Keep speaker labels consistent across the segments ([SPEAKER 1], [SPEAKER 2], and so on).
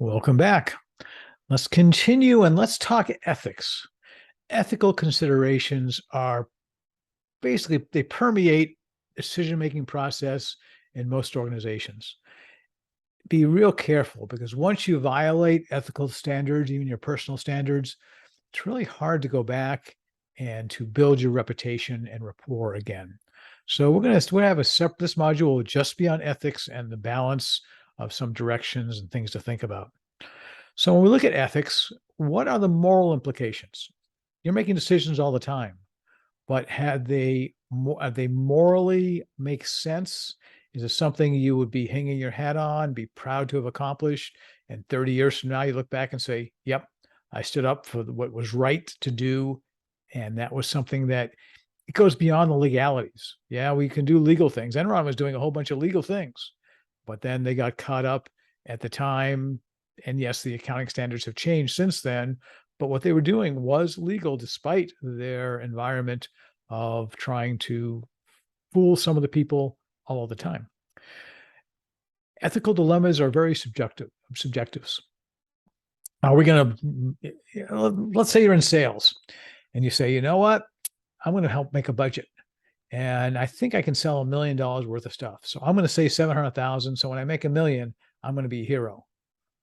[SPEAKER 1] Welcome back. Let's continue and let's talk ethics. Ethical considerations are basically, they permeate decision-making process in most organizations. Be real careful because once you violate ethical standards, even your personal standards, it's really hard to go back and to build your reputation and rapport again. So we're gonna have a separate, this module will just be on ethics and the balance of some directions and things to think about. So when we look at ethics, what are the moral implications? You're making decisions all the time, but have they morally make sense? Is it something you would be hanging your hat on, be proud to have accomplished, and 30 years from now you look back and say, "Yep, I stood up for what was right to do, and that was something that it goes beyond the legalities." Yeah, we can do legal things. Enron was doing a whole bunch of legal things, but then they got caught up at the time. And yes, the accounting standards have changed since then, but what they were doing was legal despite their environment of trying to fool some of the people all the time. Ethical dilemmas are very subjectives. Are we going to, let's say you're in sales and you say, you know what, I'm going to help make a budget. And I think I can sell $1 million worth of stuff. So I'm going to say 700,000. So when I make $1 million, I'm going to be a hero.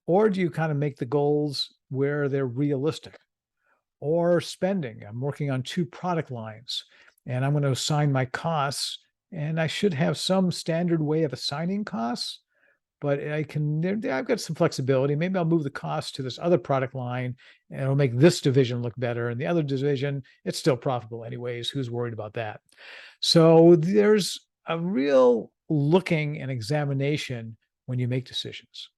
[SPEAKER 1] Or do you kind of make the goals where they're realistic? Or spending. I'm working on 2 product lines and I'm going to assign my costs, and I should have some standard way of assigning costs, but I've got some flexibility. Maybe I'll move the cost to this other product line and it'll make this division look better. And the other division, it's still profitable anyways. Who's worried about that? So there's a real looking and examination when you make decisions.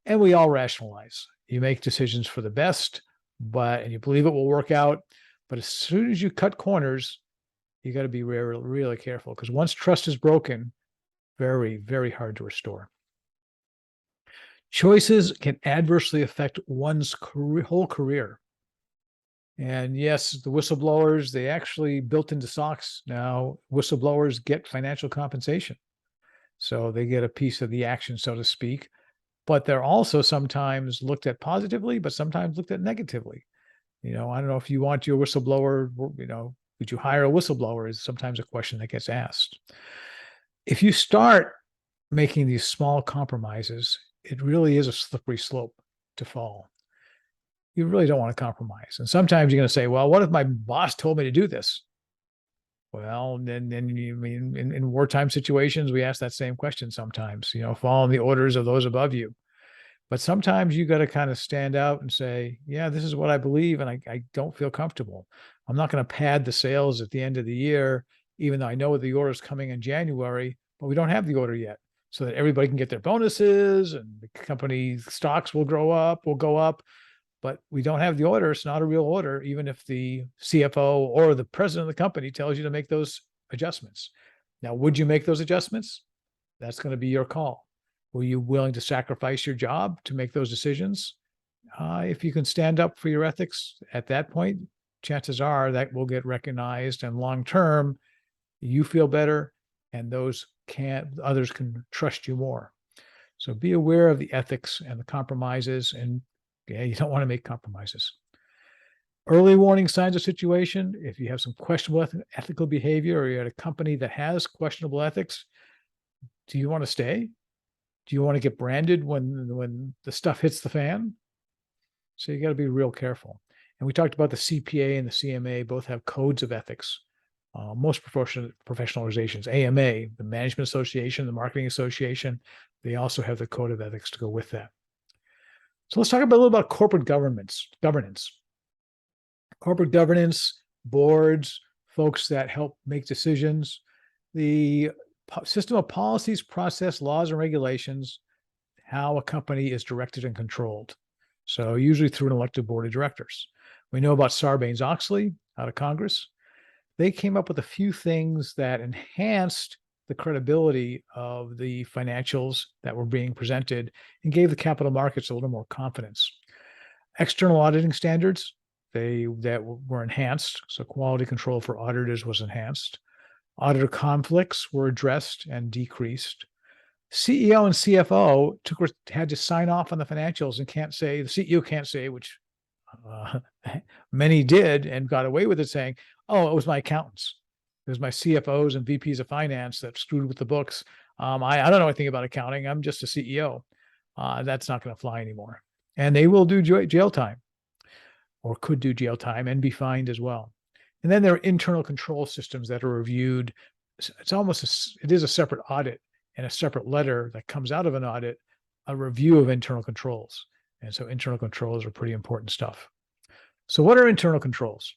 [SPEAKER 1] And we all rationalize. You make decisions for the best, and you believe it will work out. But as soon as you cut corners, you got to be really, really careful, because once trust is broken, very, very hard to restore. Choices can adversely affect one's whole career. And yes, the whistleblowers, they actually built into SOX now, whistleblowers get financial compensation. So they get a piece of the action, so to speak. But they're also sometimes looked at positively, but sometimes looked at negatively. I don't know if you want your whistleblower, would you hire a whistleblower is sometimes a question that gets asked. If you start making these small compromises, it really is a slippery slope to fall. You really don't want to compromise. And sometimes you're going to say, well, what if my boss told me to do this? Well, then you mean in wartime situations, we ask that same question sometimes, following the orders of those above you. But sometimes you got to kind of stand out and say, yeah, this is what I believe, and I don't feel comfortable. I'm not going to pad the sales at the end of the year, even though I know the order is coming in January, but we don't have the order yet, so that everybody can get their bonuses and the company stocks will go up. But we don't have the order. It's not a real order, even if the CFO or the president of the company tells you to make those adjustments. Now, would you make those adjustments? That's going to be your call. Were you willing to sacrifice your job to make those decisions? If you can stand up for your ethics at that point, chances are that will get recognized, and long term, you feel better, and others can trust you more. So be aware of the ethics and the compromises, and you don't want to make compromises. Early warning signs of situation: if you have some questionable ethical behavior, or you're at a company that has questionable ethics, do you want to stay? Do you want to get branded when the stuff hits the fan? So you got to be real careful. And we talked about the CPA and the CMA both have codes of ethics. Most professional organizations, AMA, the Management Association, the Marketing Association, they also have the code of ethics to go with that. So let's talk a little about corporate governance. Corporate governance, boards, folks that help make decisions, the system of policies, process, laws, and regulations, how a company is directed and controlled. So usually through an elected board of directors. We know about Sarbanes-Oxley out of Congress. They came up with a few things that enhanced the credibility of the financials that were being presented and gave the capital markets a little more confidence. External auditing standards, that were enhanced. So quality control for auditors was enhanced. Auditor conflicts were addressed and decreased. CEO and CFO had to sign off on the financials and can't say, the CEO can't say, which uh, many did and got away with it, saying, oh, it was my accountants. It was my CFOs and VPs of finance that screwed with the books. I don't know anything about accounting. I'm just a CEO. That's not going to fly anymore. And they will do jail time, or could do jail time and be fined as well. And then there are internal control systems that are reviewed. It's almost it is a separate audit and a separate letter that comes out of an audit, a review of internal controls. And so internal controls are pretty important stuff. So what are internal controls?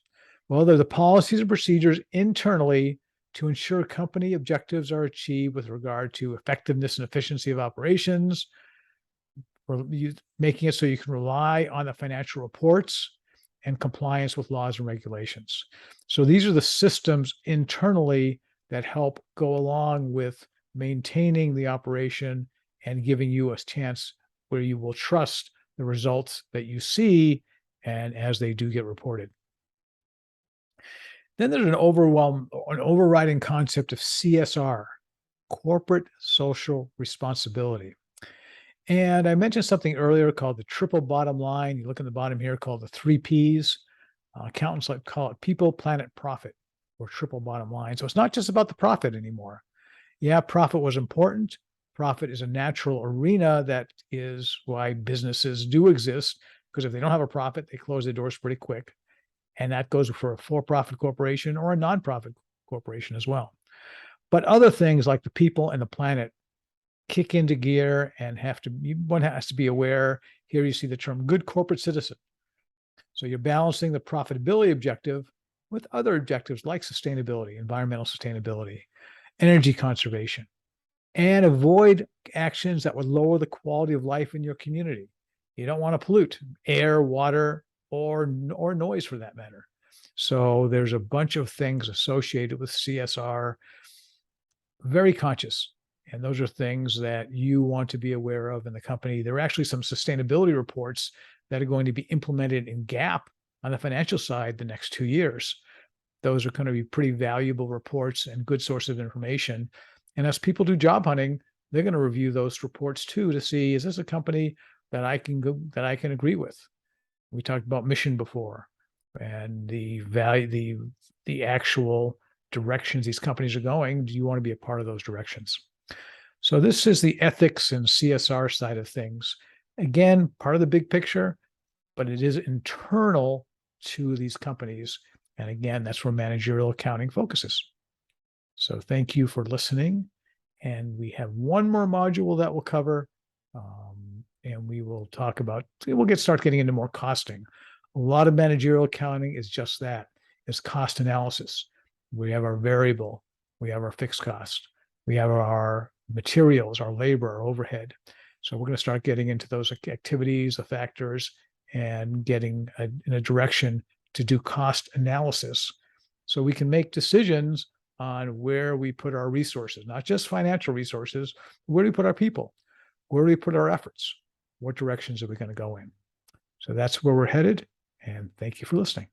[SPEAKER 1] Well, they're the policies and procedures internally to ensure company objectives are achieved with regard to effectiveness and efficiency of operations, or making it so you can rely on the financial reports and compliance with laws and regulations. So these are the systems internally that help go along with maintaining the operation and giving you a chance where you will trust the results that you see and as they do get reported. Then there's an overriding concept of CSR, corporate social responsibility. And I mentioned something earlier called the triple bottom line. You look at the bottom here, called the 3 Ps. Accountants like call it people, planet, profit, or triple bottom line. So it's not just about the profit anymore. Yeah, profit was important. Profit is a natural arena. That is why businesses do exist, because if they don't have a profit, they close their doors pretty quick. And that goes for a for-profit corporation or a nonprofit corporation as well. But other things like the people and the planet kick into gear and one has to be aware. Here you see the term good corporate citizen. So you're balancing the profitability objective with other objectives like sustainability, environmental sustainability, energy conservation, and avoid actions that would lower the quality of life in your community. You don't want to pollute air, water, or noise for that matter. So there's a bunch of things associated with CSR, very conscious. And those are things that you want to be aware of in the company. There are actually some sustainability reports that are going to be implemented in GAAP on the financial side the next 2 years. Those are going to be pretty valuable reports and good source of information. And as people do job hunting, they're going to review those reports too to see, is this a company that I can agree with? We talked about mission before, and the value, the actual directions these companies are going. Do you want to be a part of those directions? So this is the ethics and CSR side of things. Again, part of the big picture, but it is internal to these companies. And again, that's where managerial accounting focuses. So thank you for listening. And we have one more module that we'll cover. And we will start getting into more costing. A lot of managerial accounting is just that, is cost analysis. We have our variable, we have our fixed cost, we have our materials, our labor, our overhead. So we're going to start getting into those activities, the factors, and getting in a direction to do cost analysis so we can make decisions on where we put our resources, not just financial resources. Where do we put our people? Where do we put our efforts? What directions are we going to go in? So that's where we're headed. And thank you for listening.